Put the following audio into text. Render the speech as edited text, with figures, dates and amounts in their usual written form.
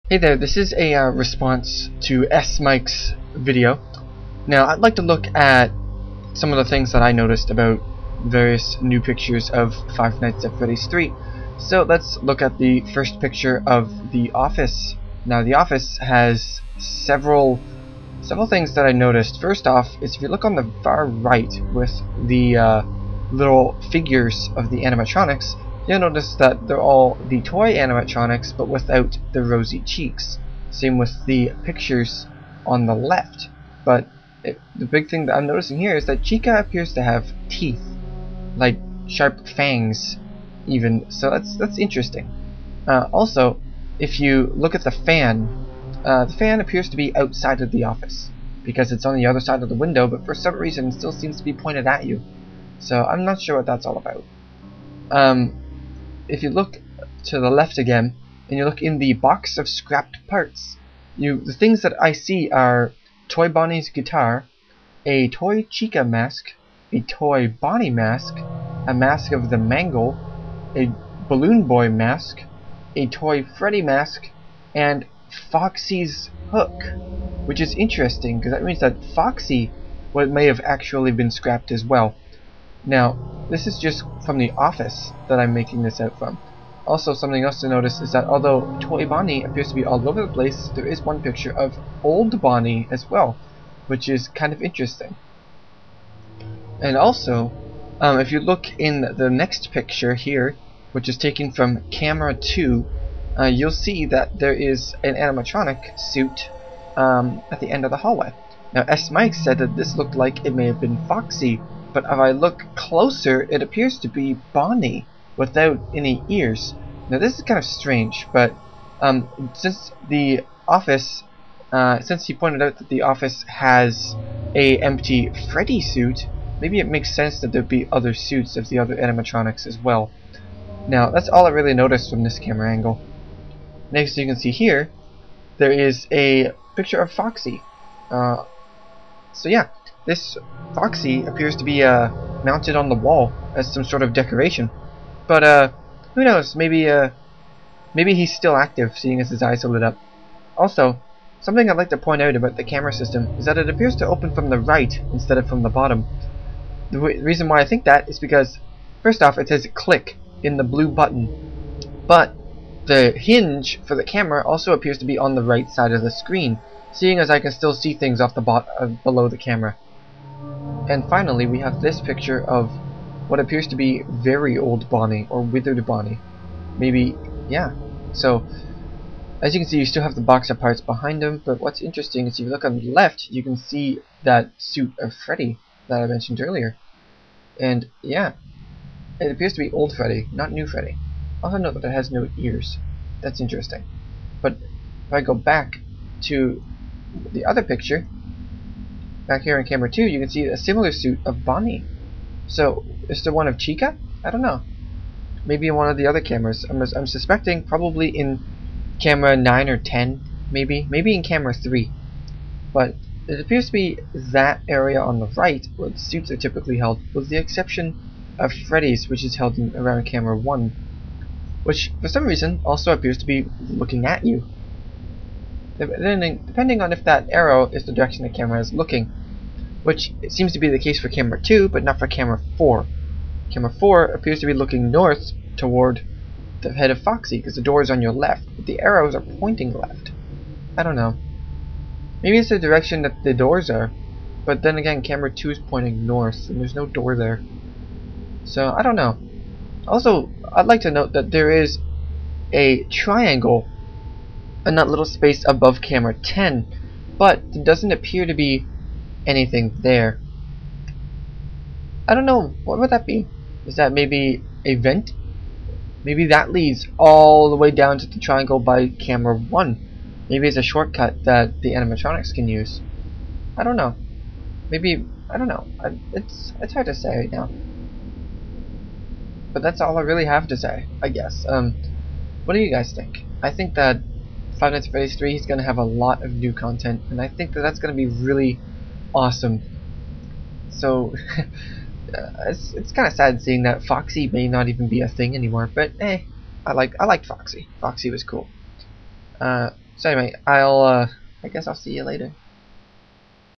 Hey there, this is a response to SMike's video. Now, I'd like to look at some of the things that I noticed about various new pictures of Five Nights at Freddy's 3. So let's look at the first picture of the office. Now, the office has several things that I noticed. First off, is if you look on the far right with the little figures of the animatronics, you'll notice that they're all the toy animatronics, but without the rosy cheeks. Same with the pictures on the left. But the big thing that I'm noticing here is that Chica appears to have teeth, like sharp fangs, even. So that's interesting. Also, if you look at the fan appears to be outside of the office because it's on the other side of the window, but for some reason it still seems to be pointed at you. So I'm not sure what that's all about. If you look to the left again, and you look in the box of scrapped parts, the things that I see are Toy Bonnie's guitar, a toy Chica mask, a toy Bonnie mask, a mask of the Mangle, a Balloon Boy mask, a toy Freddy mask, and Foxy's hook, which is interesting because that means that Foxy may have actually been scrapped as well. Now, this is just from the office that I'm making this out from. Also, something else to notice is that although Toy Bonnie appears to be all over the place, there is one picture of Old Bonnie as well, which is kind of interesting. And also, if you look in the next picture here, which is taken from camera 2, you'll see that there is an animatronic suit at the end of the hallway. Now, SMike said that this looked like it may have been Foxy, but if I look closer, it appears to be Bonnie without any ears. Now this is kind of strange, but since the office, since he pointed out that the office has a empty Freddy suit, maybe it makes sense that there'd be other suits of the other animatronics as well. Now that's all I really noticed from this camera angle. Next, you can see here, there is a picture of Foxy. So yeah. This Foxy appears to be mounted on the wall as some sort of decoration, but who knows? Maybe he's still active, seeing as his eyes are lit up. Also, something I'd like to point out about the camera system is that it appears to open from the right instead of from the bottom. The reason why I think that is because, first off, it says click in the blue button, but the hinge for the camera also appears to be on the right side of the screen, seeing as I can still see things off the below the camera. And finally, we have this picture of what appears to be very old Bonnie, or withered Bonnie. Maybe, yeah. So, as you can see, you still have the box of parts behind him, but what's interesting is if you look on the left, you can see that suit of Freddy that I mentioned earlier. And, yeah, it appears to be old Freddy, not new Freddy. Also note that it has no ears. That's interesting. But if I go back to the other picture, back here on camera 2, you can see a similar suit of Bonnie. So, is there one of Chica? I don't know. Maybe in one of the other cameras. I'm suspecting probably in camera 9 or 10, maybe in camera 3. But it appears to be that area on the right where the suits are typically held, with the exception of Freddy's, which is held around camera 1, which for some reason also appears to be looking at you. Depending on if that arrow is the direction the camera is looking, which it seems to be the case for camera 2, but not for camera 4. Camera 4 appears to be looking north toward the head of Foxy, because the door is on your left, but the arrows are pointing left. I don't know. Maybe it's the direction that the doors are, but then again, camera 2 is pointing north, and there's no door there. So, I don't know. Also, I'd like to note that there is a triangle in that little space above camera 10, but there doesn't appear to be anything there. I don't know, what would that be? Is that maybe a vent? Maybe that leads all the way down to the triangle by camera 1. Maybe it's a shortcut that the animatronics can use. I don't know. Maybe, I don't know. It's hard to say right now. But that's all I really have to say, I guess. What do you guys think? I think that Five Nights at Freddy's 3 is going to have a lot of new content, and I think that that's going to be really awesome. So, it's kind of sad seeing that Foxy may not even be a thing anymore, but I liked Foxy. Foxy was cool. So anyway, I guess I'll see you later.